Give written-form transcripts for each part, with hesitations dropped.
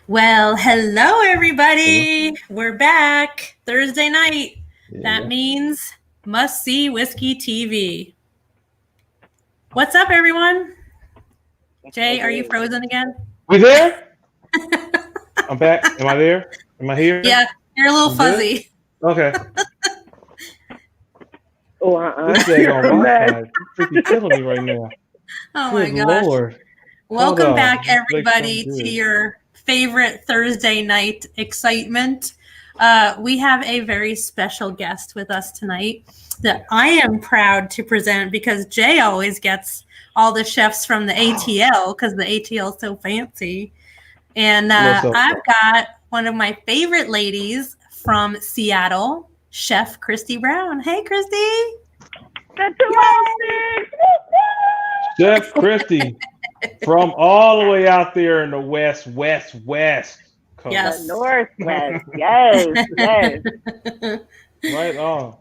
Well, hello Hello? everybody. We're back. Thursday night. That Yeah. means must see whiskey TV. What's up, everyone? That's so Jay, are you good. frozen again? We there? I'm back. Am I there? Am I here? Yeah, you're a little I'm good? fuzzy. Okay. Oh, This You're daggone a mess. Wi-Fi is freaking killing me right now. Oh my Good gosh. Lord. Hold Welcome on. back, Let's make sure I'm everybody, to good. your favorite Thursday night excitement. We have a very special guest with us tonight that I am proud to present because Jay always gets all the chefs from the ATL because the ATL is so fancy. And What's up? I've got one of my favorite ladies from Seattle, Chef Kristi Brown. Hey, Kristi. That's who I Chef Kristi from all the way out there in the west coast. Yes. The Northwest. Yes, yes. Right on.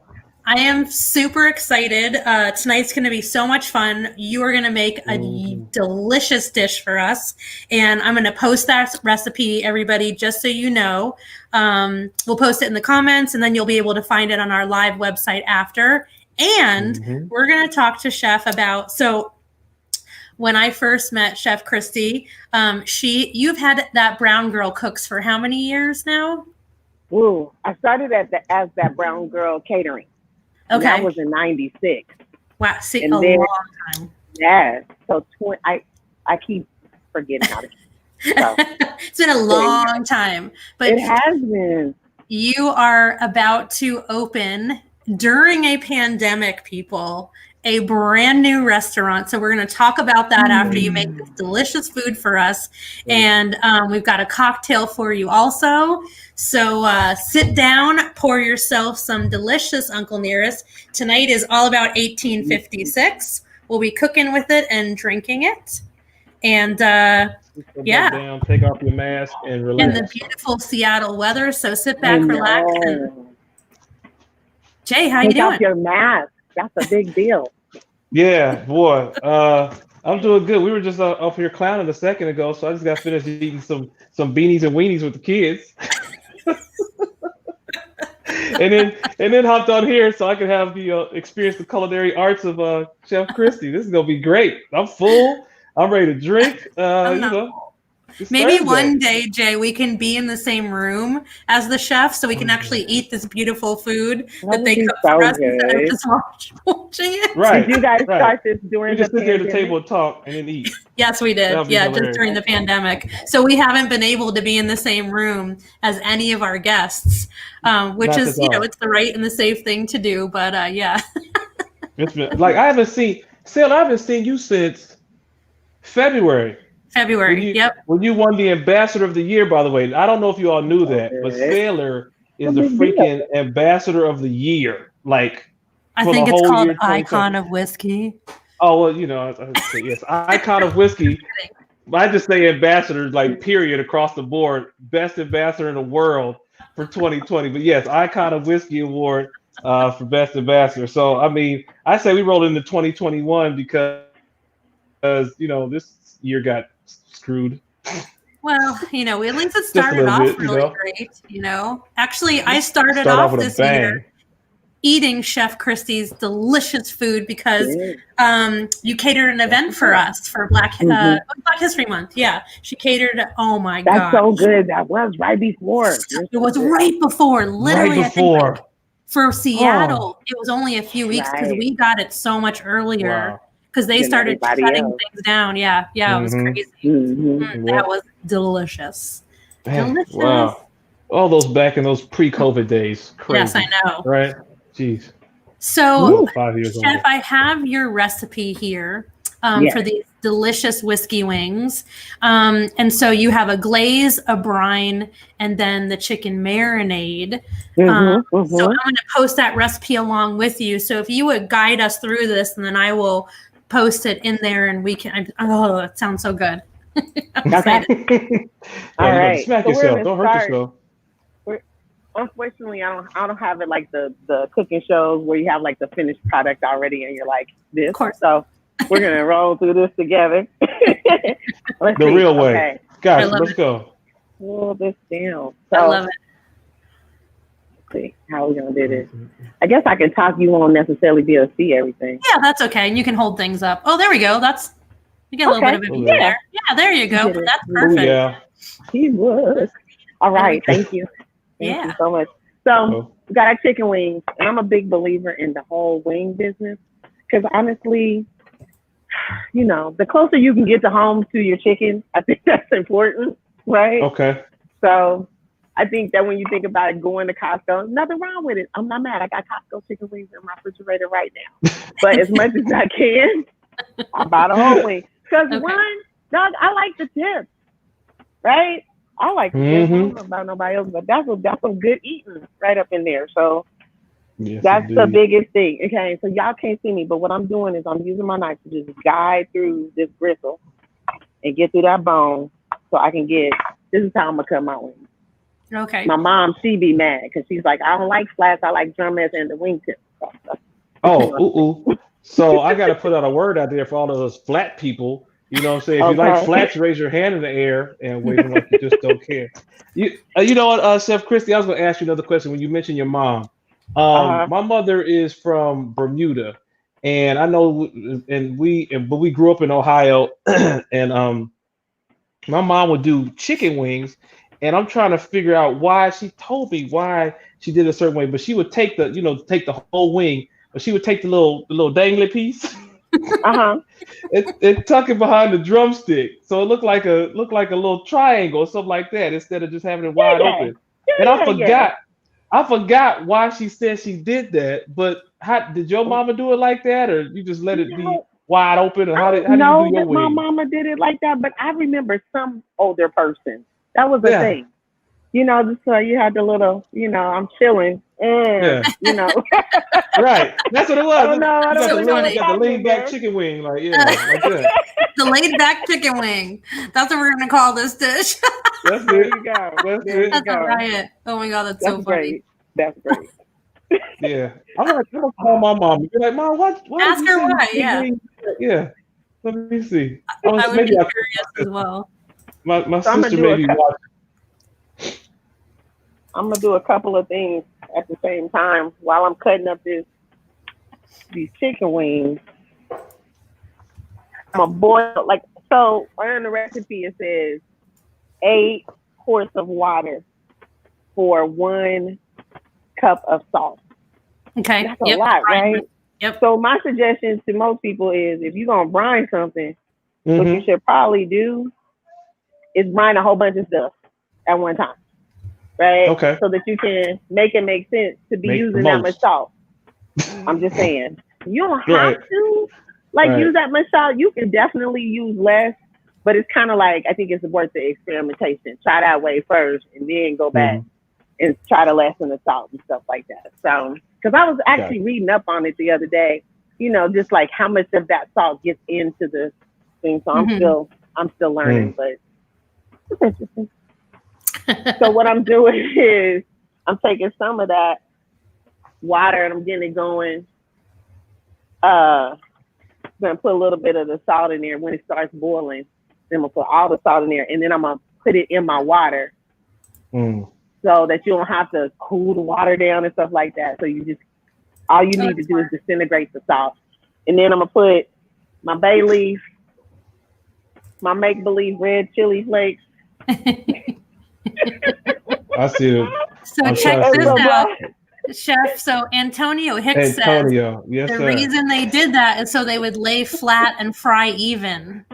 I am super excited. Tonight's going to be so much fun. You are going to make a delicious dish for us. And I'm going to post that recipe, everybody, just so you know. We'll post it in the comments, and then you'll be able to find it on our live website after. And we're going to talk to Chef about, so when I first met Chef Kristi, you've had that Brown Girl Cooks for how many years now? Ooh, I started as that brown girl catering. Okay. And that was in '96. Wow, see, And a then, long time. Yes. So I keep forgetting how to. So. It's been a long time. But it has been. You are about to open during a pandemic, people, a brand new restaurant. So we're going to talk about that after you make this delicious food for us. And we've got a cocktail for you also. So sit down, pour yourself some delicious Uncle Nearest. Tonight is all about 1856. We'll be cooking with it and drinking it. And yeah, down, take off your mask and relax. in the beautiful Seattle weather. So sit back, relax. And... Jay, how you doing? Take off your mask. That's a big deal. Yeah, boy. I'm doing good. We were just up here clowning a second ago, so I just got finished eating some beanies and weenies with the kids. and then hopped on here so I could have the experience the culinary arts of Chef Kristi. This is gonna be great. I'm full. I'm ready to drink. Maybe one day, Jay, we can be in the same room as the chef, so we can actually eat this beautiful food that they cook for us instead of just watching it. Right. Did you guys start this during the pandemic? We just sit here at the table and talk and then eat. Yes, we did. Yeah, just during the pandemic. So we haven't been able to be in the same room as any of our guests, which is, it's the right and the safe thing to do. But yeah. It's been like I haven't seen you since February. Yep. When you won the Ambassador of the Year, by the way. I don't know if you all knew that, but Sailor is the freaking Ambassador of the Year. Like, I think it's called Icon of Whiskey. Oh, well, yes, Icon of Whiskey. I just say ambassador, like, period, across the board. Best ambassador in the world for 2020. But yes, Icon of Whiskey Award for Best Ambassador. So, I mean, I say we rolled into 2021 because, this year got screwed. Well, at least it started off really great, Actually, I started off this year eating Chef Kristi's delicious food because you catered an event for us for Black History Month. Yeah, she catered. Oh my god, that's so good. That was right before. It was right before, literally. I think for Seattle, it was only a few weeks because we got it so much earlier because they started shutting things down. Yeah, it was crazy. That was delicious. Delicious. Wow, all those back in those pre-COVID days. Crazy. Yes, I know. Right. Jeez. So, Chef, I have your recipe here for these delicious whiskey wings. And so you have a glaze, a brine, and then the chicken marinade. So I'm going to post that recipe along with you. So if you would guide us through this, and then I will post it in there, and we can. Oh, it sounds so good. I'm excited. All right. Smack yourself. Don't hurt yourself. Unfortunately, I don't have it like the cooking shows where you have like the finished product already and you're like this. Of course. So we're gonna roll through this together. The real way. Okay. Guys, let's go. pull this down. So, I love it. Let's see how we're gonna do this. I guess I can talk. You won't necessarily be able to see everything. Yeah, that's okay. And you can hold things up. Oh, there we go. You get a little bit of it in there. Yeah, there you go. That's perfect. Oh, yeah. He was. All right. Thank you. Thank you so much. So we got our chicken wings, and I'm a big believer in the whole wing business because honestly, you know, the closer you can get to home to your chicken, I think that's important, right? Okay. So I think that when you think about it, going to Costco, nothing wrong with it. I'm not mad. I got Costco chicken wings in my refrigerator right now. But as much as I can, I buy the whole wing. Because one, dog, I like the tips, right? I like the tips. I don't know about nobody else, but that's some good eating right up in there. So that's the biggest thing. Okay, so y'all can't see me, but what I'm doing is I'm using my knife to just guide through this gristle and get through that bone so I can get, this is how I'm going to cut my wings. Okay. My mom, she be mad because she's like, I don't like flats. I like drumettes and the wingtips. So I got to put out a word out there for all of those flat people. You know what I'm saying? If you like flats, raise your hand in the air and wave them like you just don't care. You know what, Chef Kristi, I was going to ask you another question when you mentioned your mom. My mother is from Bermuda, and I know, but we grew up in Ohio, and my mom would do chicken wings, and I'm trying to figure out why. She told me why she did it a certain way, but she would take the whole wing, but she would take the little dangly piece. And tuck it behind the drumstick, so it looked like a little triangle or something like that, instead of just having it wide open. And I forgot why she said she did that. But how did your mama do it like that, or you just let it be wide open? Or how did you do your wings? My mama did it like that, but I remember some older person. That was the thing. You know, just so you had the little, you know, I'm chilling. You know. Right. That's what it was. Oh, no, I don't know. You got the lean back chicken wing, like like that. The laid back chicken wing. That's what we're gonna call this dish. That's there it. you go. That's a riot. Oh my god, that's so funny. That's great. Yeah. I'm gonna call my mom. Be like, Mom, why ask her why, Yeah. Let me see. I would be curious as well. My sister maybe watch. I'm gonna do a couple of things at the same time while I'm cutting up these chicken wings. I'm gonna boil so on the recipe it says 8 quarts of water for 1 cup of salt. Okay. That's a lot, right? Yep. So my suggestion to most people is if you're gonna brine something, what you should probably do is brine a whole bunch of stuff at one time. Right? Okay. So that you can make it make sense to be using that much salt. I'm just saying. You don't have to use that much salt. You can definitely use less, but it's kind of like, I think it's worth the experimentation. Try that way first and then go back and try to lessen the salt and stuff like that. So, because I was actually reading up on it the other day, you know, just like how much of that salt gets into the thing. So I'm still learning, but it's interesting. So what I'm doing is I'm taking some of that water and I'm getting it going. I'm gonna put a little bit of the salt in there. When it starts boiling, then I'm gonna put all the salt in there, and then I'm gonna put it in my water, so that you don't have to cool the water down and stuff like that. So all you need to do is disintegrate the salt, and then I'm gonna put my bay leaf, my make-believe red chili flakes. I see it. So check this out, Chef. So Antonio Hicks says the reason they did that is so they would lay flat and fry even.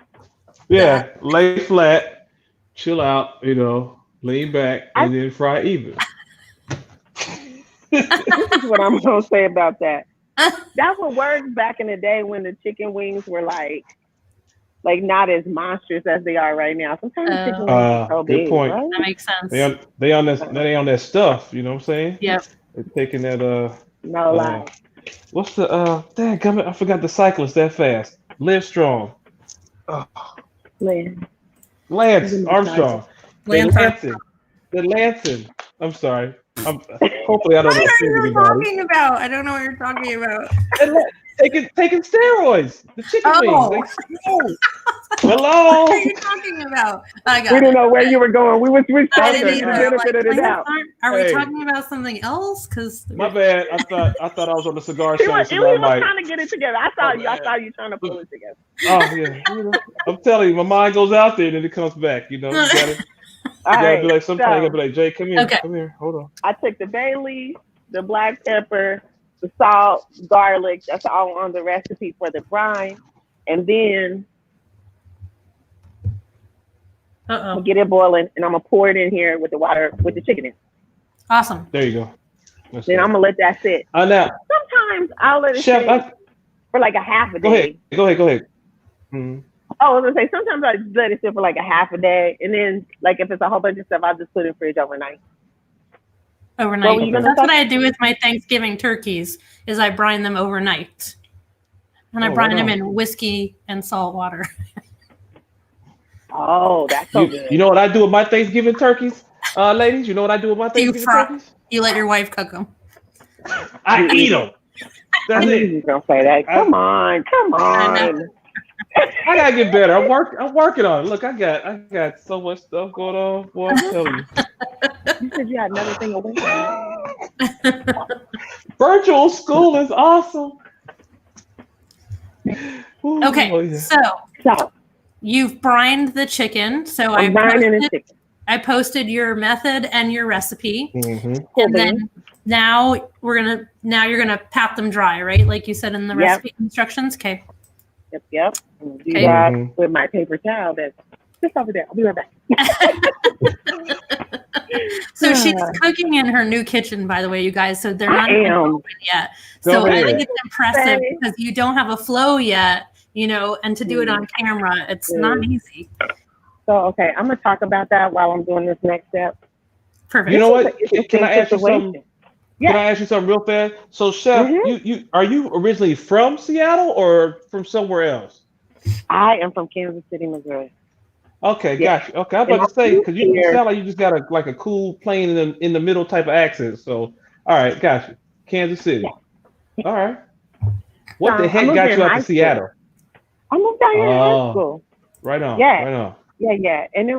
Yeah, lay flat, chill out, you know, lean back, and then fry even. This is what I'm gonna say about that. That's what worked back in the day when the chicken wings were like not as monstrous as they are right now. Sometimes chicken wings are so big. Good point. Right? That makes sense. They on that stuff. You know what I'm saying? Yep. They're taking that no lie. What's the dadgummit, I forgot the cyclist that fast. Live Strong. Lance Armstrong. The Lansing. I'm sorry. Hopefully I don't know. I don't know what you're talking about. taking steroids. The chicken wings. Hello. What are you talking about? I got we didn't know where you were going. We I talking didn't the either. benefit of the doubt. Are we talking about something else? Because my bad. I thought I was on the cigar show. He was trying to get it together. I saw you trying to pull it together. Oh yeah, I'm telling you, my mind goes out there and then it comes back. You gotta be like, sometimes you gotta be like, Jay, come here, hold on. I took the bay leaf, the black pepper, the salt, garlic. That's all on the recipe for the brine, and then I'm gonna get it boiling, and I'm gonna pour it in here with the water with the chicken in. Awesome. There you go. Then I'm gonna let that sit. Now, sometimes I'll let it Chef, sit for like a half a day. Go ahead. Mm-hmm. Oh, I was gonna say sometimes I just let it sit for like a half a day, and then like if it's a whole bunch of stuff, I'll just put it in the fridge overnight. Overnight. That's what I do with my Thanksgiving turkeys. Is I brine them overnight, and I brine them in whiskey and salt water. Oh, that's so good. You know what I do with my Thanksgiving turkeys, ladies? You know what I do with my Thanksgiving turkeys? You let your wife cook them. I eat them. That's it. You gonna say that? Come on. I gotta get better. I'm working on it. Look, I got so much stuff going on. Boy, I'm telling you. You said you had another thing away. Virtual school is awesome. Ooh, okay, so you've brined the chicken. So I posted your method and your recipe, and then now you're gonna pat them dry, right? Like you said in the recipe instructions. Okay. Yep. Do that with my paper towel. That's just over there. I'll be right back. So she's cooking in her new kitchen, by the way, you guys. So they're not even open yet. So I think it's impressive because you don't have a flow yet, and to do it on camera, it's not easy. So, I'm going to talk about that while I'm doing this next step. Perfect. You know what? Can I ask you something? Can I ask you something real fast? So, Chef, you are you originally from Seattle or from somewhere else? I am from Kansas City, Missouri. Okay, gotcha. Okay, I'm about to say because you sound like you just got a cool plain in the middle type of accent. So, all right, gotcha. Kansas City. Yeah. All right. What the heck got you out to Seattle? I moved out here in high school. Right on. Yeah. Right on. Yeah. And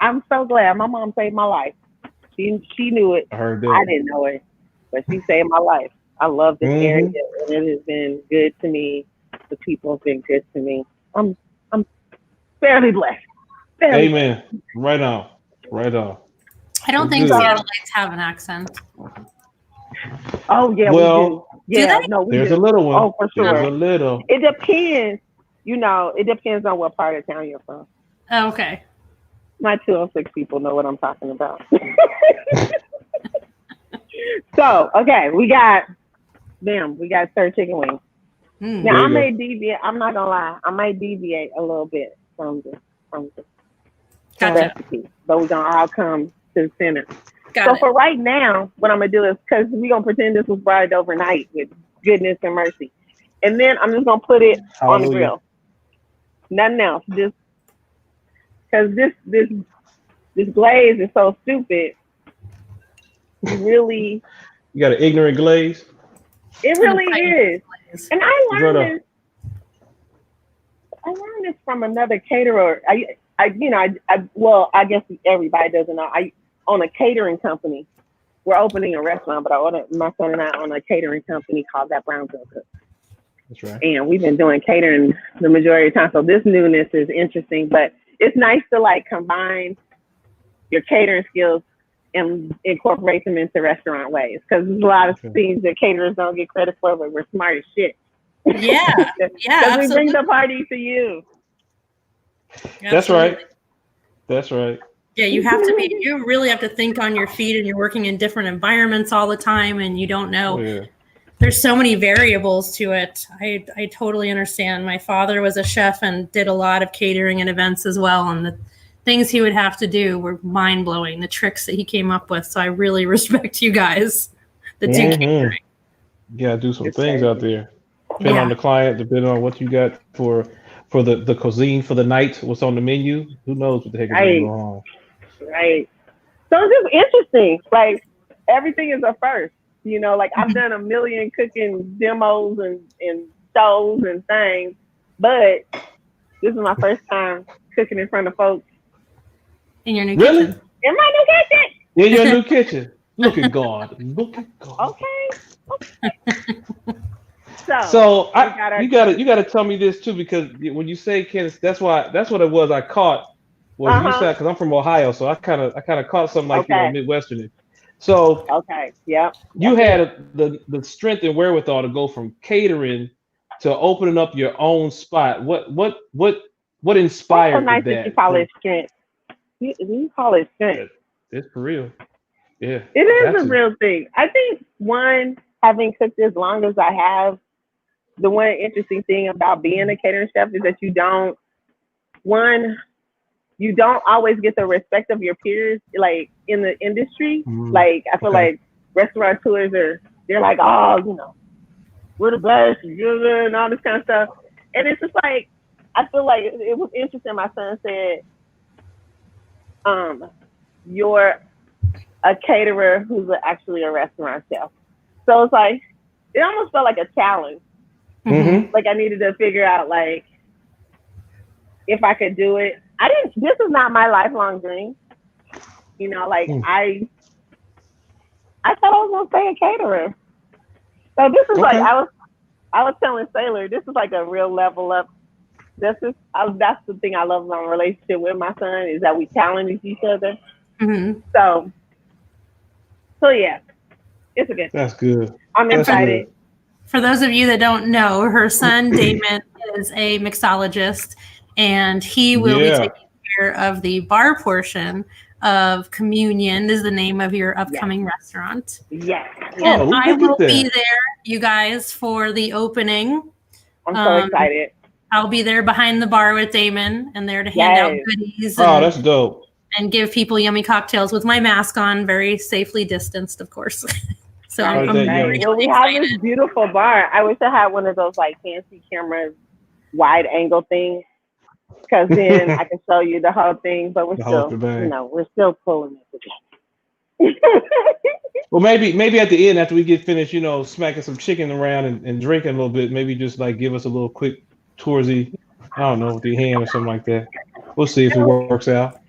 I'm so glad. My mom saved my life. She knew it. I heard that. I didn't know it, but she saved my life. I love this area, and it has been good to me. The people have been good to me. I'm fairly blessed. Amen. Right on. I don't think Seattleites have an accent. Oh yeah, well, we do. Yeah, there's a little one. Oh, for sure. There's a little. It depends. It depends on what part of town you're from. Oh, okay. My 206 people know what I'm talking about. So, we got stir chicken wings. Now I may deviate. I'm not gonna lie. I might deviate a little bit from the recipe, but we're gonna all come to the center. For right now, what I'm gonna do is because we're gonna pretend this was brined overnight with goodness and mercy, and then I'm just gonna put it on the grill. Nothing else. Just because this glaze is so stupid. You got an ignorant glaze. It really is. And I learned this from another caterer. I guess everybody doesn't know. I own a catering company. We're opening a restaurant, but my son and I own a catering company called That Brown Girl Cook. That's right. And we've been doing catering the majority of the time. So this newness is interesting, but it's nice to combine your catering skills and incorporate them into restaurant ways, because there's a lot of things that caterers don't get credit for, but we're smart as shit. Yeah, because we bring the party to you. That's right. Yeah, you really have to think on your feet, and you're working in different environments all the time, and you don't know. Yeah. There's so many variables to it. I totally understand. My father was a chef and did a lot of catering and events as well, and the things he would have to do were mind-blowing, the tricks that he came up with. So I really respect you guys that do catering. You gotta do some things out there. Depending on the client, depending on what you got for the cuisine for the night, what's on the menu, who knows what the heck is going on. Right. So it's just interesting. Everything is a first. I've done a million cooking demos and shows and things, but this is my first time cooking in front of folks. In your new kitchen. In my new kitchen. In your new kitchen. Look at God. Look at God. Okay. So you gotta tell me this too, because when you say Kansas, that's what it was. I caught was you said, because I'm from Ohio, so I kind of caught something like Midwestern. So you had the strength and wherewithal to go from catering to opening up your own spot. What inspired so nice that? You call it strength. You call it strength. It's for real. Yeah. It is a real thing. I think one, having cooked as long as I have, the one interesting thing about being a catering chef is that you don't always get the respect of your peers, like in the industry. Like I feel like restaurateurs they're like, oh, we're the best and all this kind of stuff. And it's just like, I feel like it was interesting. My son said, you're a caterer who's actually a restaurant chef. So it's like, it almost felt like a challenge. Like I needed to figure out like if I could do it. This is not my lifelong dream. Like I thought I was gonna stay a caterer. So this is like I was telling Sailor, this is like a real level up. That's the thing I love about my relationship with my son, is that we challenge each other. So yeah, it's a good thing. That's good. I'm excited. For those of you that don't know, her son Damon is a mixologist, and he will be taking care of the bar portion of Communion, is the name of your upcoming restaurant. Yes. And I will be there, you guys, for the opening. I'm so excited. I'll be there behind the bar with Damon and there to hand out goodies. That's dope. And give people yummy cocktails with my mask on, very safely distanced, of course. So I'm really we excited. have this beautiful bar. I wish I had one of those like fancy cameras, wide angle things, because then I can show you the whole thing. But we're still pulling it together. Well, maybe at the end, after we get finished, smacking some chicken around and drinking a little bit, maybe just like give us a little quick toursy, I don't know, with the hand or something like that. We'll see if it works out.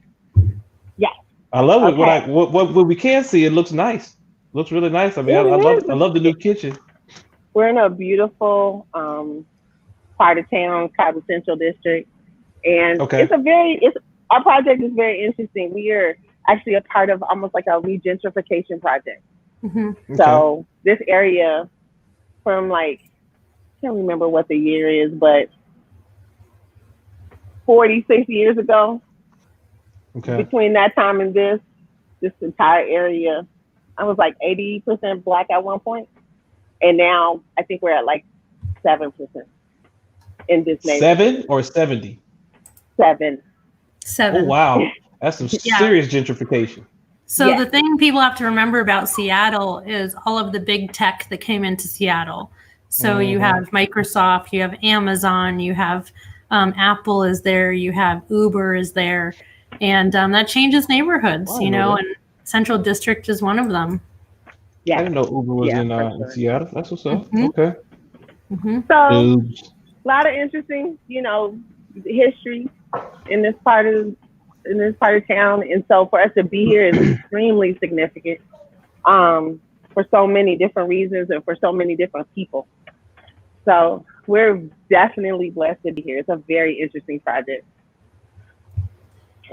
Yeah. I love it. What we can see, it looks nice. Looks really nice. I mean, I love the new kitchen. We're in a beautiful part of town called the Central District, and our project is very interesting. We are actually a part of almost like a regentrification project. So this area, from like, I can't remember what the year is, but 46 years ago, between that time and this entire area, I was like 80% Black at one point, and now I think we're at like 7% in this neighborhood. 7 or 70? 7. Oh wow, that's some serious gentrification. So the thing people have to remember about Seattle is all of the big tech that came into Seattle. So you have Microsoft, you have Amazon, you have Apple is there, you have Uber is there, and that changes neighborhoods, and Central District is one of them. Yeah, I didn't know Uber was in Seattle. That's what's up. Okay. So a lot of interesting, history in this part of town, and so for us to be here is extremely significant for so many different reasons and for so many different people. So we're definitely blessed to be here. It's a very interesting project.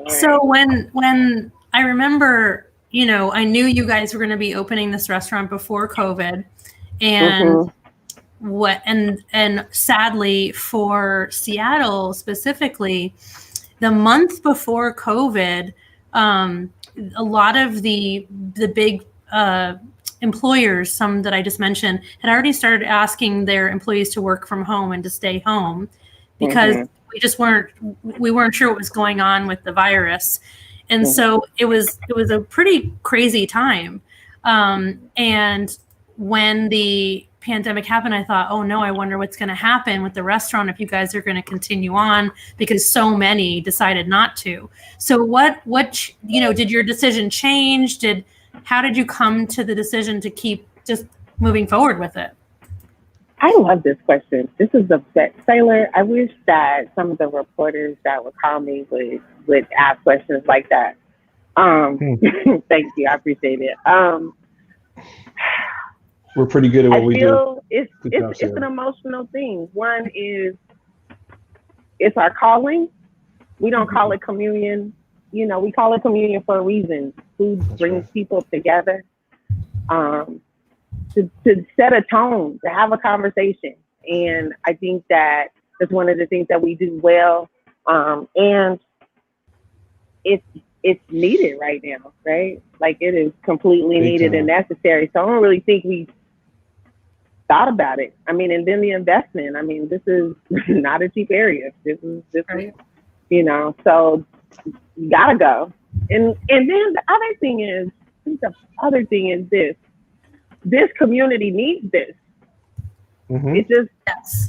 So when I remember, I knew you guys were going to be opening this restaurant before COVID, and and sadly for Seattle specifically, the month before COVID, a lot of the big employers, some that I just mentioned, had already started asking their employees to work from home and to stay home because we weren't sure what was going on with the virus. And so it was a pretty crazy time. And when the pandemic happened, I thought, oh no, I wonder what's going to happen with the restaurant if you guys are going to continue on, because so many decided not to. So what did your decision change? How did you come to the decision to keep just moving forward with it? I love this question. This is the best. Sailor, I wish that some of the reporters that would call me would ask questions like that. Thank you. I appreciate it. We're pretty good at what we do. I feel it's an emotional thing. One is it's our calling. We don't call it communion. You know, we call it communion for a reason. Food brings people together. To set a tone, to have a conversation. And I think that that's one of the things that we do well. And it's needed right now, right? Like it is completely needed and necessary. So I don't really think we thought about it. I mean, and then the investment. I mean, this is not a cheap area. This is you know, so you gotta go. And then the other thing is, I think the other thing is this community needs this. It just,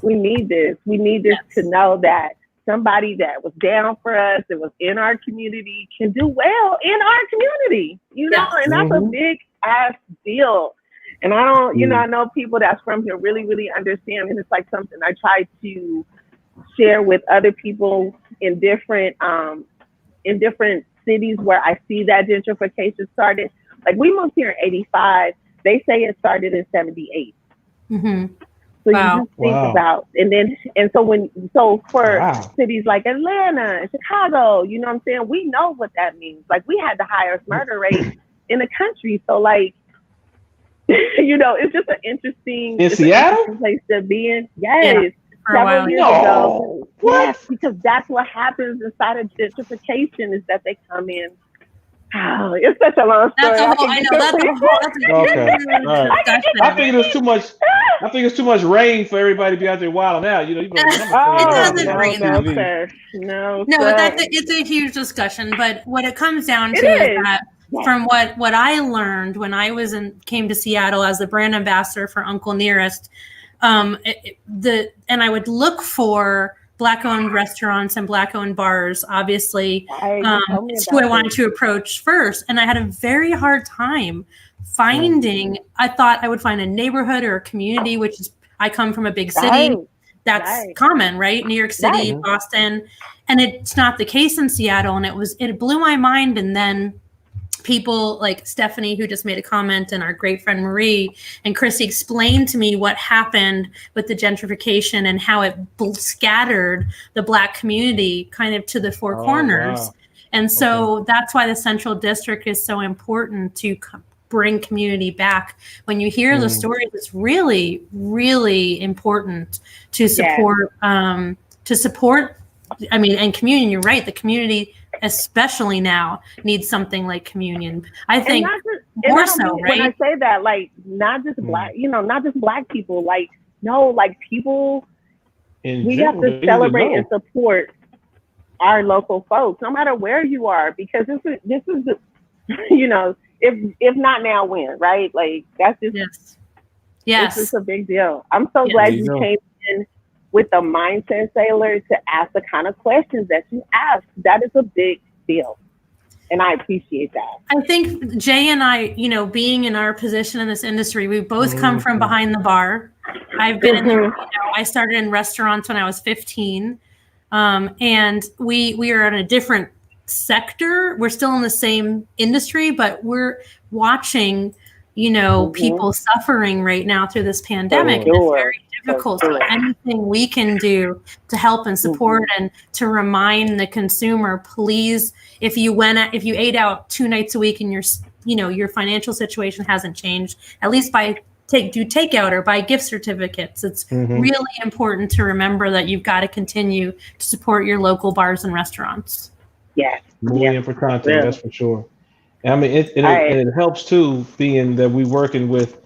we need this. We need this to know that somebody that was down for us, that was in our community, can do well in our community, you know, and that's a big ass deal. And I don't, you know, I know people that's from here really, really understand. And it's like something I try to share with other people in different cities where I see that gentrification started. Like we moved here in 85. They say it started in 78. So you just think about, so for cities like Atlanta and Chicago, you know what I'm saying? We know what that means. Like we had the highest murder rate in the country. So like, you know, it's just an interesting, Seattle? Place to be in. Yes. Several years ago. Yes, because that's what happens inside of gentrification is that they come in. Oh, it's such a long story. I think it's too much. I think it's too much rain for everybody to be out there wilding out. You know, it doesn't rain. No, but it's a huge discussion. But what it comes down to is that from what I learned when I came to Seattle as the brand ambassador for Uncle Nearest, and I would look for Black-owned restaurants and Black-owned bars, obviously, who I wanted to approach first. And I had a very hard time finding, I thought I would find a neighborhood or a community, which is, I come from a big city. That's common, right? New York City, Boston. And it's not the case in Seattle. And it blew my mind. And then people like Stephanie, who just made a comment, and our great friend Marie and Kristi explained to me what happened with the gentrification and how it scattered the Black community kind of to the four corners. Wow. And so that's why the Central District is so important to bring community back. When you hear the stories, it's really, really important to support, I mean, and communion, you're right, the community, especially now, needs something like communion. I think more so, right? When I say that, like, not just Black, you know, not just Black people, like, no, like people, we have to celebrate and support our local folks, no matter where you are, because this is you know, if not now, when, right? Like, that's just, this is a big deal. I'm so glad you came in with the mindset, Sailor, to ask the kind of questions that you ask. That is a big deal. And I appreciate that. I think Jay and I, you know, being in our position in this industry, we both come from behind the bar. I've been in there, you know, I started in restaurants when I was 15. And we are in a different sector. We're still in the same industry, but we're watching, you know, people suffering right now through this pandemic. And it's very difficult. So anything we can do to help and support and to remind the consumer, please, if you ate out 2 nights a week and your financial situation hasn't changed, at least do takeout or buy gift certificates. It's really important to remember that you've got to continue to support your local bars and restaurants. Yes. Muy importante, that's for sure. I mean, it helps too, being that we're working with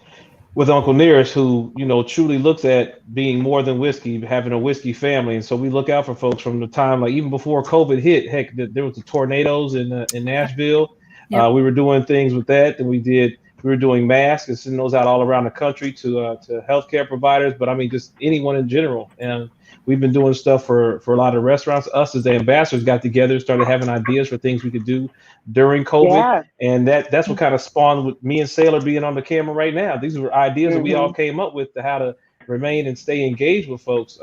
Uncle Nearest, who, you know, truly looks at being more than whiskey, having a whiskey family. And so we look out for folks from the time, like even before COVID hit. Heck, there was the tornadoes in Nashville. Yep. We were doing things with that, and we were doing masks and sending those out all around the country to healthcare providers, but I mean, just anyone in general. And we've been doing stuff for a lot of restaurants. Us as the ambassadors got together, started having ideas for things we could do during COVID. And that's what kind of spawned with me and Sailor being on the camera right now. These were ideas that we all came up with to how to remain and stay engaged with folks.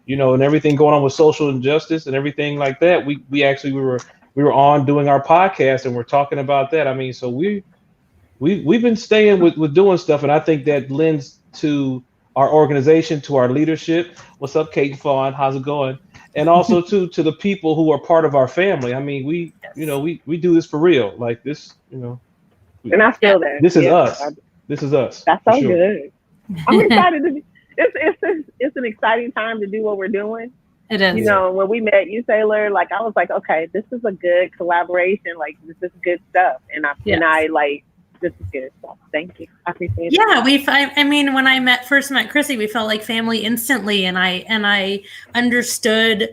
You know, and everything going on with social injustice and everything like that. We were on doing our podcast and we're talking about that. I mean, so we've been staying with doing stuff, and I think that lends to our organization, to our leadership. What's up, Kate Fawn? How's it going? And also to the people who are part of our family. I mean, we do this for real, like this, you know. And I feel that this is us. This is us. That's so good. I'm excited to be. It's an exciting time to do what we're doing. It is. You know, when we met you, Taylor, like I was like, okay, this is a good collaboration. Like this is good stuff, and I like this is good stuff. Thank you. I appreciate it. Yeah, I mean, when I first met Kristi, we felt like family instantly, and I understood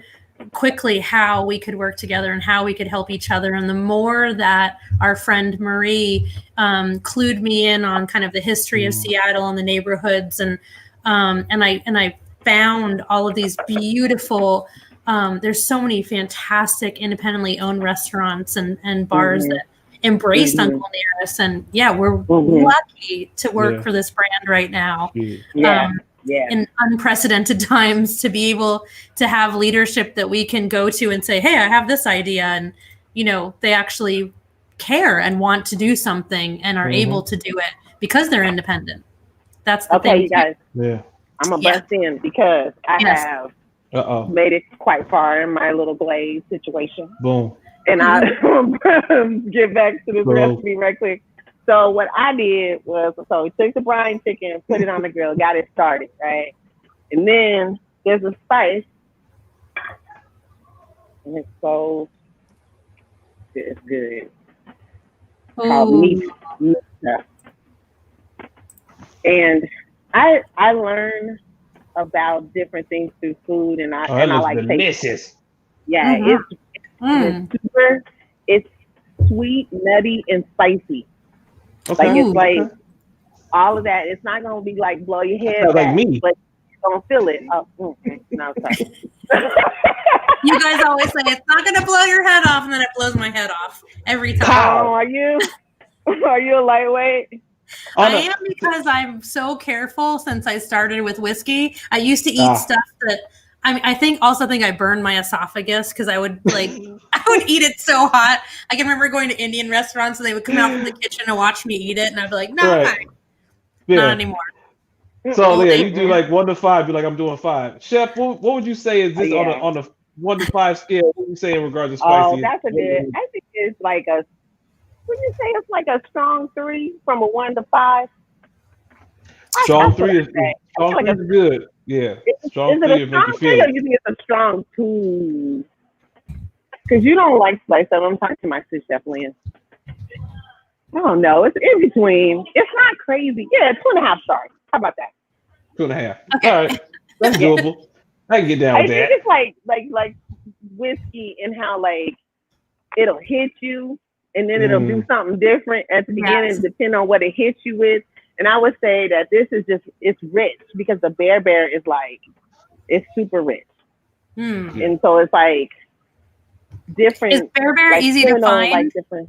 quickly how we could work together and how we could help each other. And the more that our friend Marie clued me in on kind of the history of Seattle and the neighborhoods, and I found all of these beautiful, there's so many fantastic independently owned restaurants and bars that embraced Uncle Nearest. And yeah, we're lucky to work for this brand right now. In unprecedented times, to be able to have leadership that we can go to and say, hey, I have this idea. And, you know, they actually care and want to do something and are able to do it because they're independent. That's the thing. Okay, you guys. Yeah. I'm going to bust in because I have made it quite far in my little glaze situation. Boom. And I get back to this recipe right quick. So what I did was, we took the brine chicken, put it on the grill, got it started, right? And then there's a spice, and it's so good. Called mortar. And I learn about different things through food, and I like delicious. Yeah, it's super. It's sweet, nutty, and spicy. Okay. Like it's like all of that. It's not gonna be like blow your head back, me, but you're gonna feel it. Oh, no, sorry. You guys always say it's not gonna blow your head off, and then it blows my head off every time. Oh, are you a lightweight? I am, because I'm so careful since I started with whiskey. I used to eat stuff that I think I burned my esophagus because I would eat it so hot. I can remember going to Indian restaurants and they would come out from the kitchen and watch me eat it, and I'd be like, no, not anymore. So you do like 1 to 5. You're like, I'm doing 5. Chef, what would you say is this on a 1 to 5 scale? What would you say in regards to spicy? Oh, that's a good. I think it's like a. Would you say it's like a strong 3 from a 1 to 5? Strong 3 is good. Yeah. Strong 3 is it a strong 3 or you think it's a strong 2? Because you don't like spice stuff. I'm talking to my sous chef, Lynn. I don't know. It's in between. It's not crazy. Yeah, 2.5 stars. How about that? 2.5. Okay. All right. That's doable. I can get down with that. I think it's like whiskey and how like it'll hit you and then it'll do something different at the beginning, depending on what it hits you with. And I would say that this is it's rich because the bear is like, it's super rich. And so it's like different. Is bear like, easy to find? Like different.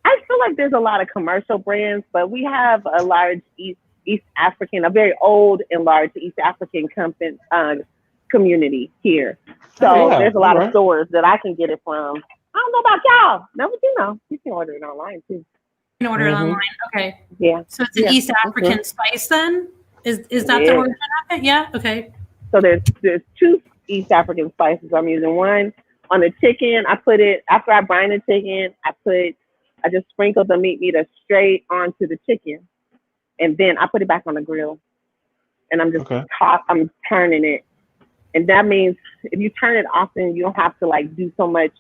I feel like there's a lot of commercial brands, but we have a large East African, a very old and large East African community here. So there's a lot of stores that I can get it from. I don't know about y'all. No, but you know, you can order it online too. You can order it online. Okay. Yeah. So it's an East African spice then? Is that the origin of it? Yeah. Okay. So there's 2 East African spices. I'm using one on the chicken. I put it after I brine the chicken. I just sprinkled the meat straight onto the chicken, and then I put it back on the grill, and I'm just I'm turning it, and that means if you turn it often, you don't have to like do so much.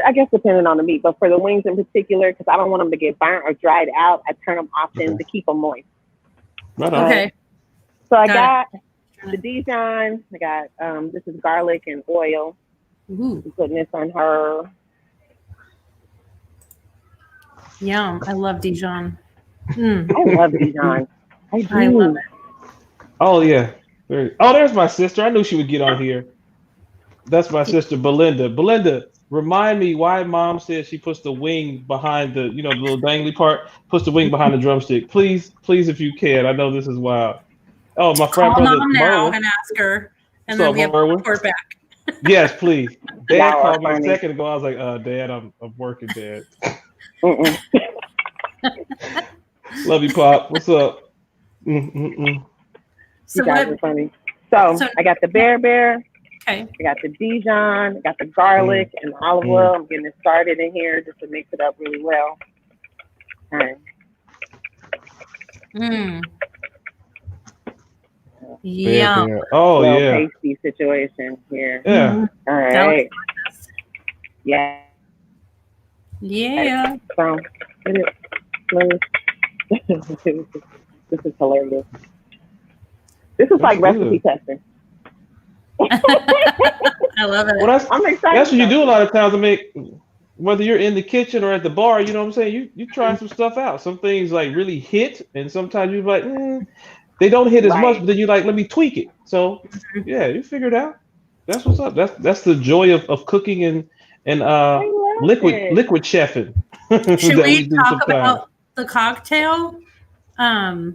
I guess depending on the meat, but for the wings in particular, because I don't want them to get burnt or dried out, I turn them often to keep them moist. Okay. So I got the Dijon. I got this is garlic and oil. I'm putting this on her. Yum! I love Dijon. I love Dijon. I love it. Oh yeah. There's my sister. I knew she would get on here. That's my sister Belinda. Belinda, remind me why mom says she puts the wing behind the, the little dangly part, puts the wing behind the drumstick. Please, please, if you can. I know this is wild. Oh, my frat Call brother mom now Merwin. and ask her, and What's then up, we have to Merwin? report back. Yes, please. Dad Y'all called me a funny. second ago. I was like, Dad, I'm working, Dad. Love you, Pop. What's up? So You guys are funny. So I got the bear. Okay. I got the Dijon. I got the garlic and the olive oil. I'm getting it started in here just to mix it up really well. All right. Yeah. Oh, little yeah. pasty situation here. Yeah. All right. Yeah. Yeah. So, this is hilarious. This is like recipe testing. I love it. Well, I'm excited. That's what you do a lot of times. I mean, whether you're in the kitchen or at the bar, you know what I'm saying? You try some stuff out. Some things like really hit, and sometimes you're like, they don't hit as much, but then you like, let me tweak it. So yeah, you figure it out. That's what's up. That's the joy of cooking and liquid chefing. Should we talk about the cocktail? Oh,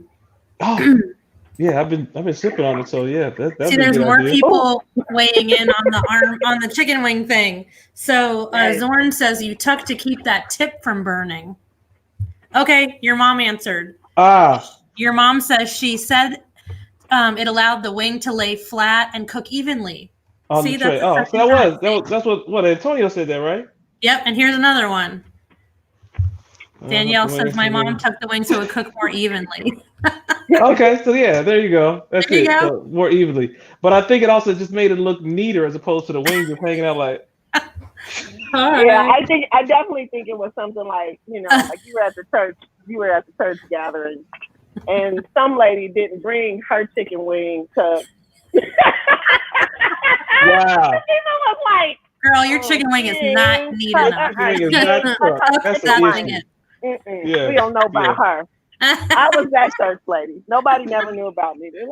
yeah, I've been sipping on it, so yeah. See, there's more people weighing in on the chicken wing thing. So Zorn says you tuck to keep that tip from burning. Okay, your mom answered. Your mom says she said it allowed the wing to lay flat and cook evenly. On the tray. Oh, so that's what Antonio said there, right? Yep, and here's another one. Danielle says my mom tucked the wing so it would cook more evenly. Okay, so yeah, there you go. That's there you it. go. So more evenly. But I think it also just made it look neater as opposed to the wings just hanging out like. Yeah, I definitely think it was something like, like you were at the church gathering, and some lady didn't bring her chicken wing to. Wow. People was like, girl, your chicken wing is not neat enough. That's the issue. We don't know about her. I was that church lady. Nobody never knew about me. They're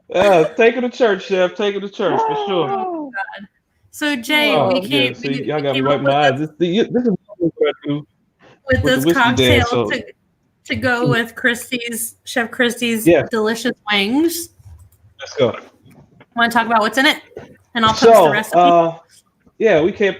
like, take her to church, Chef. Take her to church for sure. Oh, God. So Jay, y'all got me wiping my eyes. This is what I do with this cocktail dance, so. to go with Chef Kristi's delicious wings. Let's go. Want to talk about what's in it, and I'll post the recipe.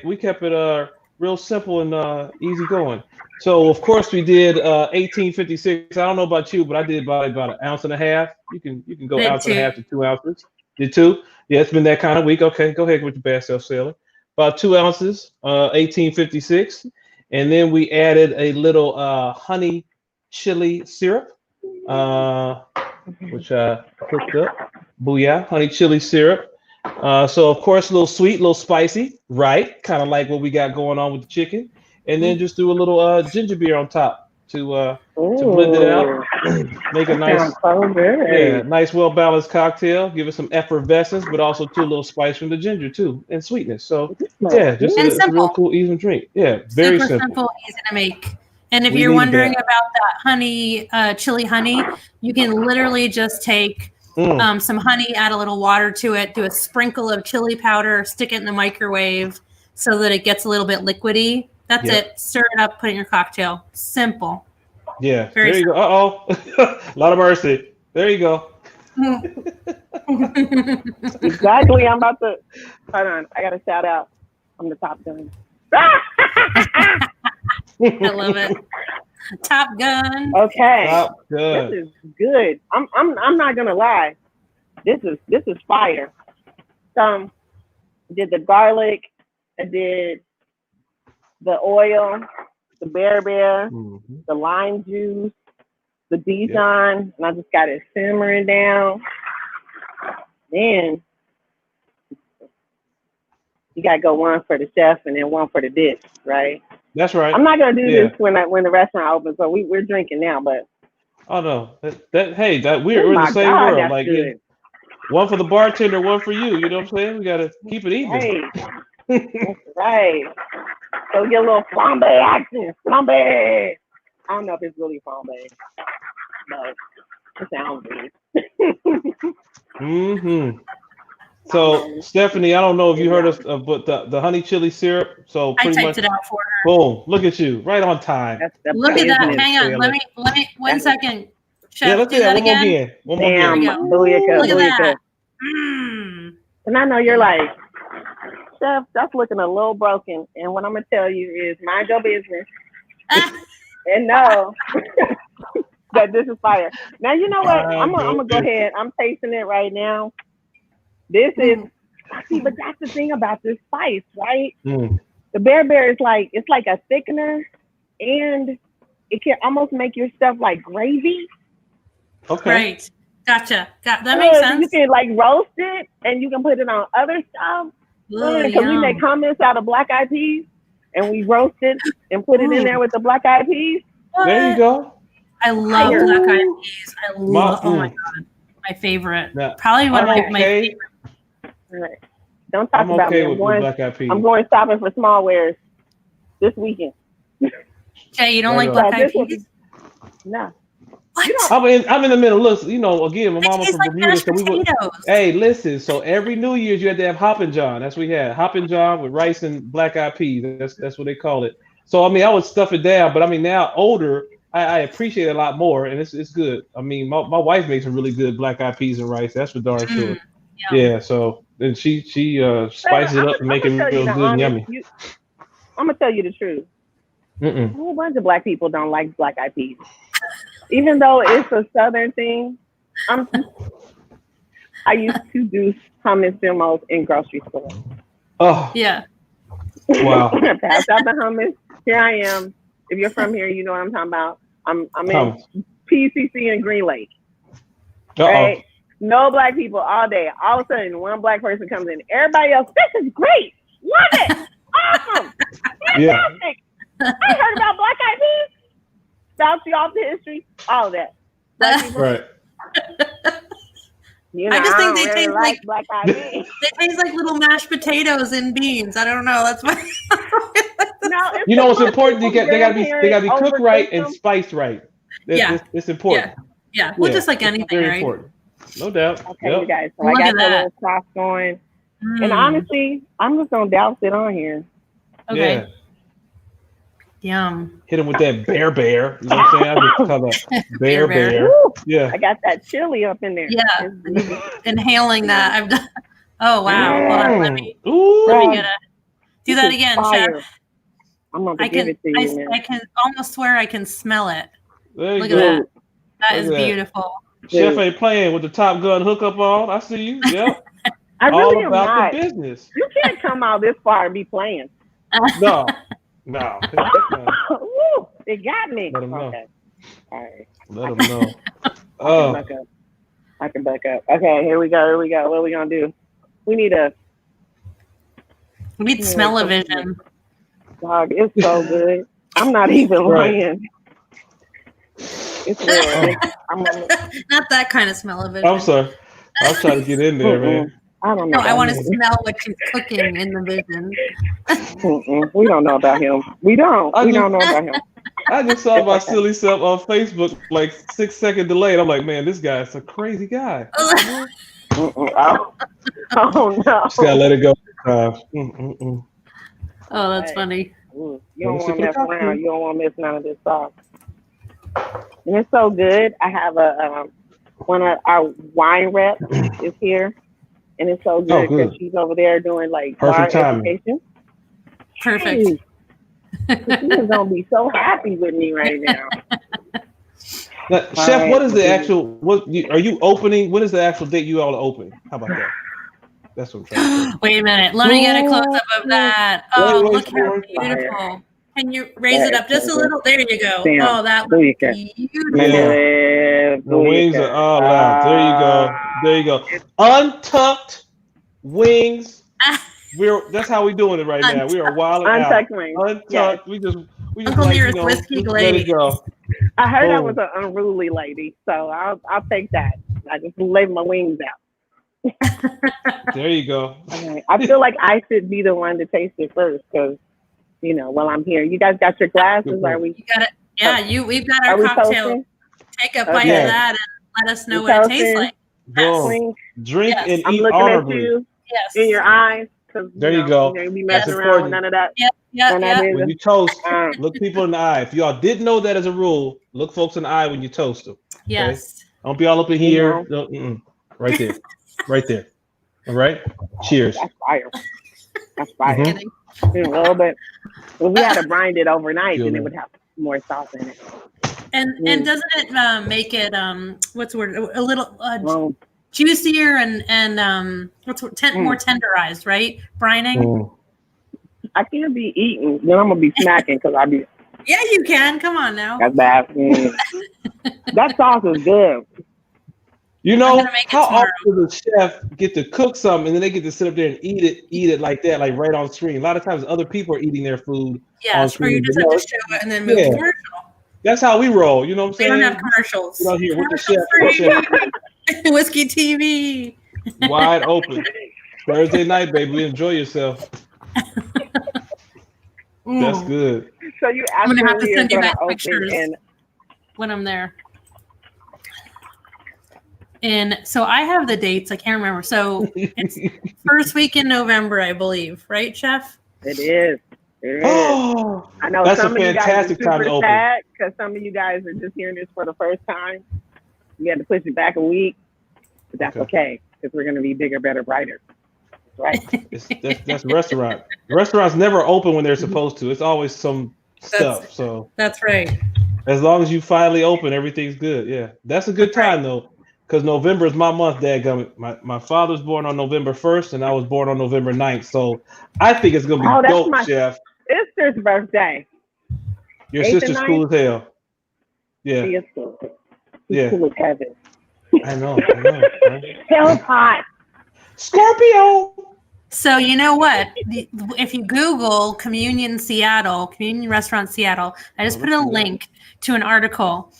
We kept it real simple and easy going. So of course we did 1856. I don't know about you, but I did about an ounce and a half. You can go ounce and a half to 2 ounces. Did 2? Yeah, it's been that kind of week. Okay, go ahead with your bad self, Sailor. About 2 ounces, 1856, and then we added a little honey chili syrup, which I cooked up. Booyah, honey chili syrup. So of course, a little sweet, a little spicy, right? Kind of like what we got going on with the chicken. And then just do a little ginger beer on top to blend it out. Make a nice, well-balanced cocktail. Give it some effervescence, but also a little spice from the ginger too, and sweetness. So just a real cool, easy drink. Yeah, very simple, easy to make. And if you're wondering about that honey, chili honey, you can literally just take some honey, add a little water to it, do a sprinkle of chili powder, stick it in the microwave so that it gets a little bit liquidy. That's it. Stir it up, put it in your cocktail. Simple. Yeah. There you go. A lot of mercy. There you go. Exactly. I'm about to. Hold on. I got to shout out. I'm the Top Gun. I love it. Top Gun. Okay. Top Gun. This is good. I'm not gonna lie. This is fire. I did the garlic. I did the oil, the bear, the lime juice, the Dijon, and I just got it simmering down. Then you gotta go one for the chef and then one for the dish, right? That's right. I'm not gonna do this when the restaurant opens, so we're drinking now, but oh no, we're in the same world. Like one for the bartender, one for you. You know what I'm saying? We gotta keep it even. Right. Right. So get a little flambe action. Flambe. I don't know if it's really flambe, but it sounds good. Mm-hmm. So Stephanie, I don't know if you heard us, but the honey chili syrup. So pretty I much, typed it out for her. boom! Look at you, right on time. Look at that. Hang on. Let me. 1 second. Chef, Yeah, let's do that again. One more again. Look at that. And I know you're like, Chef, that's looking a little broken. And what I'm gonna tell you is, mind your business, and know that this is fire. Now you know what? I'm gonna go ahead. I'm tasting it right now. This is see, but that's the thing about this spice, right? The bear is like, it's like a thickener, and it can almost make your stuff like gravy. Okay. Right. Gotcha. That makes sense. You can like roast it, and you can put it on other stuff. Because we make hummus out of black eyed peas, and we roast it and put it in there with the black eyed peas. There you go. I love black eyed peas. I love. Oh my god, my favorite. Probably one of my favorite. Right. Don't talk about okay me. with black eyed peas. I'm going shopping for small wares this weekend. Jay, you don't like black eyed peas? No. What? I'm in the middle. Look, again, my mama from like Bermuda. So hey, listen. So every New Year's you had to have Hoppin' John. That's what we had. Hoppin' John with rice and black eyed peas. That's what they call it. So I would stuff it down, but now older, I appreciate it a lot more, and it's good. My wife makes some really good black eyed peas and rice. That's for darn sure. Yeah. So then she spices it up and make it real good and yummy. I'm gonna tell you the truth. A whole bunch of black people don't like black eyed peas. Even though it's a Southern thing, I used to do hummus demos in grocery stores. Oh. Yeah. Wow. Pass out the hummus. Here I am. If you're from here, you know what I'm talking about. I'm in PCC in Green Lake. Right? No black people all day. All of a sudden, one black person comes in. Everybody else, this is great. Love it. Awesome. Fantastic. Yeah. I heard about black eyed peas. Bounce you off the history, all of that. Right. I just think they taste like black eyed peas. They taste like little mashed potatoes and beans. I don't know. That's why. No, it's important. They gotta be cooked right and spiced right. It's important. Yeah. Well, just like anything, very right? Important. No doubt. Okay, you guys. So I got the little sauce going, and honestly, I'm just gonna douse it on here. Okay. Yeah. Yum. Hit him with that bear. You know what I'm saying? I just call that bear. Yeah. I got that chili up in there. Yeah. Inhaling that. I've done. Oh wow. Hold on. Let me get it. Do that again, Chef. I'm gonna give it to you. I can almost swear I can smell it. Look at that. That is beautiful. Chef ain't playing with the Top Gun hookup on. I see you. Yep. I really am about not. The business. You can't come out this far and be playing. No. It got me. Let him know. Okay. All right. Let him know. Oh. I can back up. Okay, here we go. What are we gonna do? We need smell-o-vision. Dog, it's so good. I'm not even lying. It's real. Not that kind of smell-o-vision. I'm sorry. I'm trying to get in there, man. I don't know. No, I want to smell what she's cooking in the vision. We don't know about him. We don't know about him. I just saw my silly self on Facebook, like 6-second delay. I'm like, man, this guy's a crazy guy. Oh no! Just gotta let it go. Oh, that's funny. You don't want to mess around. You don't want to miss none of this sauce. And it's so good. I have one of our wine reps is here, and it's so good because she's over there doing like wine education. Perfect. She's gonna be so happy with me right now. Now, Chef, what is the actual? Are you opening? When is the actual date you all are opening? How about that? That's what I'm trying to say. Wait a minute. Let me get a close up of that. Oh, look how beautiful. Can you raise it up just a little? There you go. Oh, that looks beautiful. Yeah. The wings are all out. There you go. Untucked wings. That's how we doing it right now. We are wilding out. Untucked wings. Untucked. We just Uncle Nearest whiskey glaze. Let it go. I heard that was an unruly lady, so I'll take that. I just laid my wings out. There you go. Okay. I feel like I should be the one to taste it first because, while I'm here. You guys got your glasses? Are we? You got it. Yeah, we've got our cocktail. Take a bite of that and let us know what it tastes like. Boom. Drink and I'm eat looking honorably. at you Yes. in your eyes. There you go. You be That's messing around with important. none of that. Yeah. When you toast, look people in the eye. If y'all didn't know that as a rule, look folks in the eye when you toast them. Okay? Yes. Don't be all up in here. No, right there. Right there. All right? Cheers. That's fire. That's fire. A little bit. Well, we had to grind it overnight, and it would have more sauce in it. And doesn't it make it what's the word, a little juicier and more tenderized, right? Brining. I can't be eating, then I'm gonna be smacking because I'll be. Yeah, you can. Come on now. That's bad. That sauce is good. You know, how often does the chef get to cook something and then they get to sit up there and eat it like that, like right on screen? A lot of times other people are eating their food on screen. Or you just have to show it and then move to commercial. That's how we roll. You know what I'm saying? We don't have commercials. You know, here with the chef. Whiskey TV. Wide open. Thursday night, baby. Enjoy yourself. That's good. So you I'm gonna have to send you guys pictures when I'm there. And so I have the dates. I can't remember. So it's first week in November, I believe. Right, Chef? It is. It is. Oh, I know that's some a fantastic of you guys are time to open. sad because some of you guys are just hearing this for the first time. We had to push it back a week, but that's okay because we're going to be bigger, better, brighter. Right? That's restaurant. Restaurants never open when they're supposed to. It's always some stuff. So that's right. As long as you finally open, everything's good. Yeah, that's a good time though, because November is my month. Dadgummit. My father's born on November 1st, and I was born on November 9th. So I think it's gonna be dope, Chef. Sister's birthday. Your sister's cool as hell. Yeah. She is cool. She's cool as heaven. I know. Right? Hell's hot. Scorpio. So you know what? If you Google Communion Restaurant Seattle, I just put a link to an article.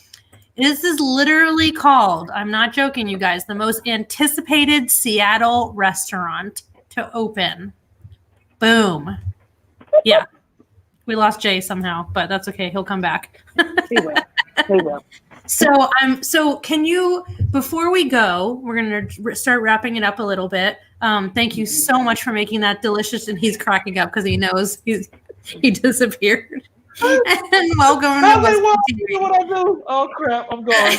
This is literally called, I'm not joking, you guys, the most anticipated Seattle restaurant to open. Boom. Yeah. We lost Jay somehow, but that's okay. He'll come back. He will. He will. So can you, before we go, we're going to start wrapping it up a little bit. Thank you so much for making that delicious. And he's cracking up because he knows he disappeared. And welcome to what I do? Oh crap, I'm gone.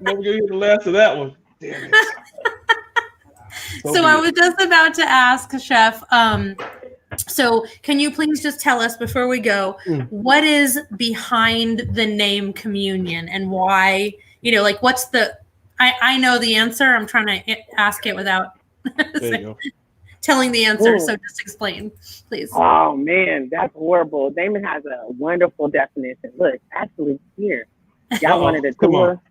Never gonna hear the last of that one. Damn it. So I was just about to ask, Chef, so can you please just tell us before we go, what is behind the name Communion and why, what's I know the answer. I'm trying to ask it without telling the answer. So just explain, please. Oh man, that's horrible. Damon has a wonderful definition. Look, actually here. Y'all wanted a tour.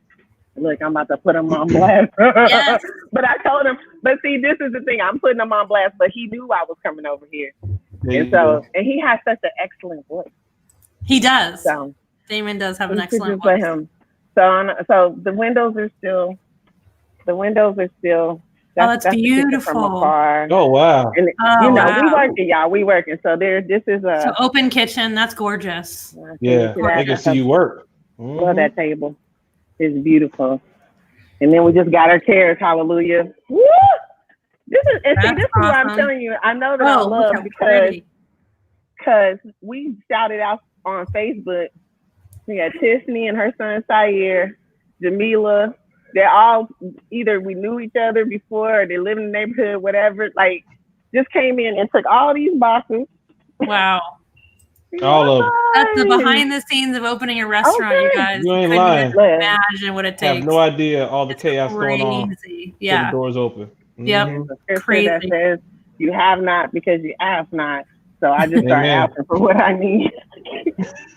Look, I'm about to put him on blast. Yes. But I told him, but see, this is the thing. I'm putting him on blast, but he knew I was coming over here. And he has such an excellent voice. He does. So Damon does have an excellent voice. For him. So the windows are still. That's beautiful. From afar. Oh wow! And we working. So this is a open kitchen. That's gorgeous. Yeah, I can see you work. Love that table. It's beautiful. And then we just got our chairs. Hallelujah. Woo! This is awesome. What I'm telling you. I know that I love because we shouted out on Facebook. We got Tiffany and her son Sayer, Jamila. They're all either we knew each other before or they live in the neighborhood, whatever. Like, just came in and took all these boxes. Wow. All of them. That's the behind the scenes of opening a restaurant, you guys. You ain't lying. Imagine what it takes. I have no idea all the chaos going on. Yeah. The doors open. Yep. Crazy. That says, you have not because you ask not. So I just start asking for what I need.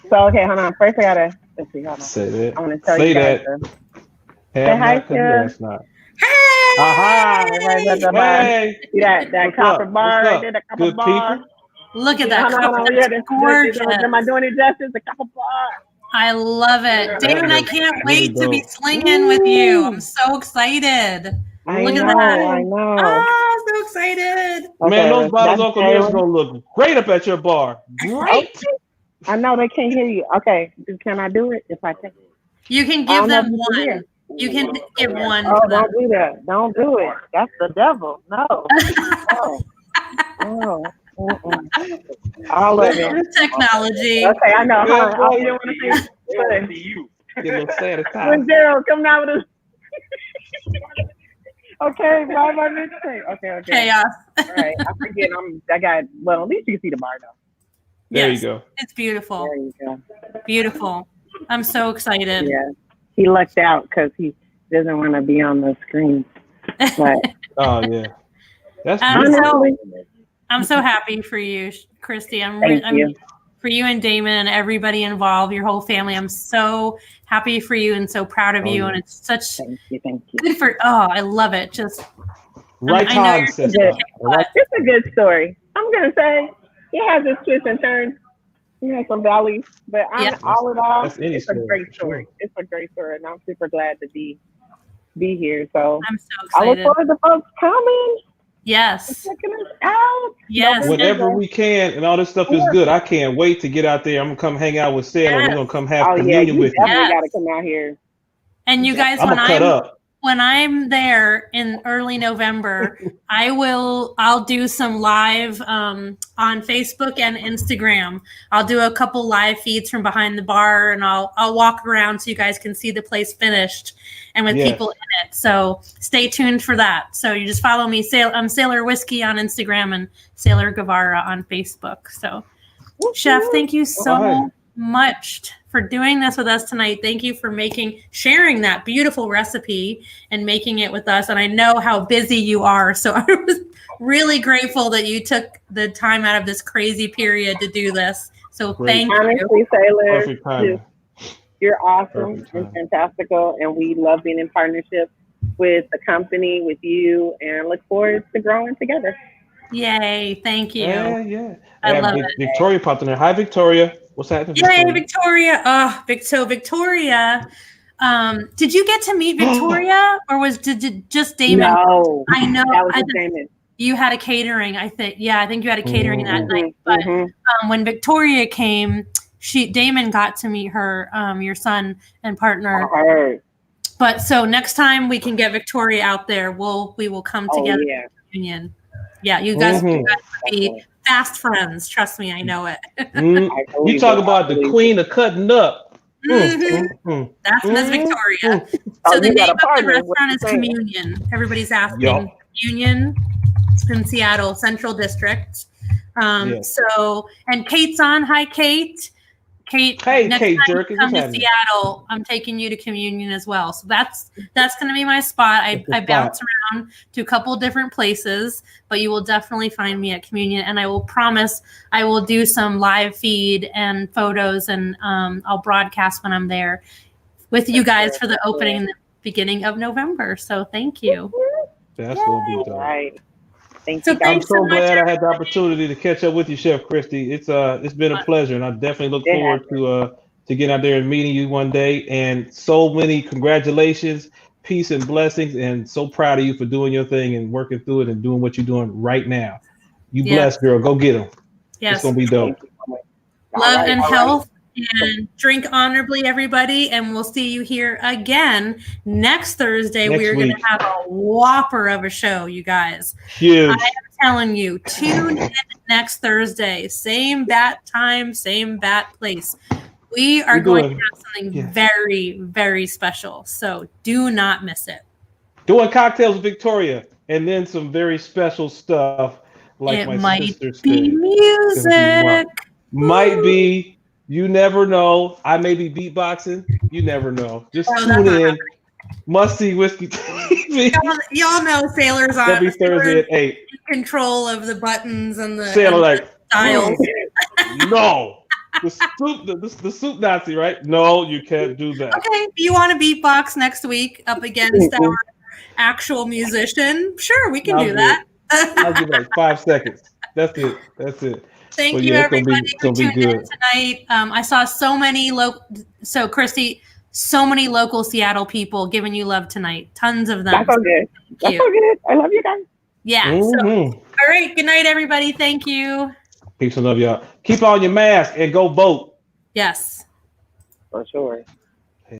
So, okay, hold on. First, let's see. Hold on. Say that. I'm going to tell you guys. Say hi, Sarah. Hey! Aha! Hey! See that copper bar right there? That copper bar. Look at that copper. That's gorgeous. Am I doing it justice? The copper bar. I love it. David, I can't wait to be slinging with you. I'm so excited. Look at that. I know. Oh, so excited. Man, those bottles of Uncle Mills going to look great up at your bar. Great. I know they can't hear you. Okay. Can I do it if I can? You can give them one. You can give one. Oh, don't do that. Don't do it. That's the devil. No. No. All of it. Technology. Okay, I know. Huh? I didn't want to say you. Get a little sad when Daryl coming out with a okay, why am I missing? Okay. Chaos. All right, I forget. Well, at least you can see the bar though. There you go. It's beautiful. There you go. Beautiful. I'm so excited. Yeah, he lucked out because he doesn't want to be on the screen. But oh yeah, that's I'm so happy for you, Kristi. Thank you. For you and Damon and everybody involved, your whole family. I'm so happy for you and so proud of you. Yeah. And it's such thank you. good for. Oh, I love it. Just right time, sister. It's a good story. I'm gonna say it has its twists and turns. It has some valleys, but all in all, it's a great story. Sure. It's a great story, and I'm super glad to be here. So I'm so excited. I look forward to folks coming. Yes. Checking us out. Yes. Whenever we can, and all this stuff is good. I can't wait to get out there. I'm gonna come hang out with Sailor. We're gonna come have communion with you. Definitely gotta come out here. And you guys, when I'm there in early November, I'll do some live on Facebook and Instagram. I'll do a couple live feeds from behind the bar, and I'll walk around so you guys can see the place finished and with people in it. So stay tuned for that. So you just follow me. I'm Sailor Whiskey on Instagram and Sailor Guevara on Facebook. So Chef, thank you so much for doing this with us tonight. Thank you for sharing that beautiful recipe and making it with us. And I know how busy you are. So I was really grateful that you took the time out of this crazy period to do this. So thank you. Honestly, Sailor, you're awesome and fantastical. And we love being in partnership with the company, with you, and look forward to growing together. Yay. Thank you. Yeah. I love it. Victoria popped in there. Hi, Victoria. What's happening? Yay, Victoria. So Victoria, did you get to meet Victoria or did it just Damon? No. I know. That was Damon. You had a catering, I think. Yeah, I think you had a catering that night. But when Victoria came, Damon got to meet her, your son and partner. But so next time we can get Victoria out there, we will come together in reunion. Yeah, you guys will be fast friends. Trust me, I know it. You talk about the queen of cutting up. That's Miss Victoria. So the name of the restaurant is Communion. Everybody's asking. Communion in Seattle Central District. So, and Kate's on. Hi, Kate. Kate, next time you come to Seattle, I'm taking you to Communion as well. So that's going to be my spot. I bounce around to a couple different places, but you will definitely find me at Communion. And I will promise I will do some live feed and photos, and I'll broadcast when I'm there with you guys for the opening in the beginning of November. So thank you. That's what we do. Right. I'm so glad I had the opportunity to catch up with you, Chef Kristi. It's been a pleasure, and I definitely look forward to getting out there and meeting you one day. And so many congratulations, peace and blessings, and so proud of you for doing your thing and working through it and doing what you're doing right now. You blessed, girl. Go get them. Yes. It's gonna be dope. Love and health. And drink honorably, everybody. And we'll see you here again next Thursday. We're going to have a whopper of a show, you guys. Huge. I am telling you, tune in next Thursday. Same bat time, same bat place. We are going to have something very, very special. So do not miss it. Doing cocktails with Victoria, and then some very special stuff like it my might sister's be music. Might be. You never know. I may be beatboxing. You never know. Just tune in. Must see whiskey TV. Y'all know Sailor's on. Every Thursday at 8. In control of the buttons and the Sailor styles. No. The soup Nazi, right? No, you can't do that. Okay. You want to beatbox next week up against our actual musician? Sure, we can do that. I'll give like 5 seconds. That's it. Thank you, everybody, for tuning in tonight. I saw so many Kristi, so many local Seattle people giving you love tonight. Tons of them. That's so good. That's so good. I love you guys. Yeah. All right. Good night, everybody. Thank you. Peace and love, y'all. Keep on your mask and go vote. Yes. For sure.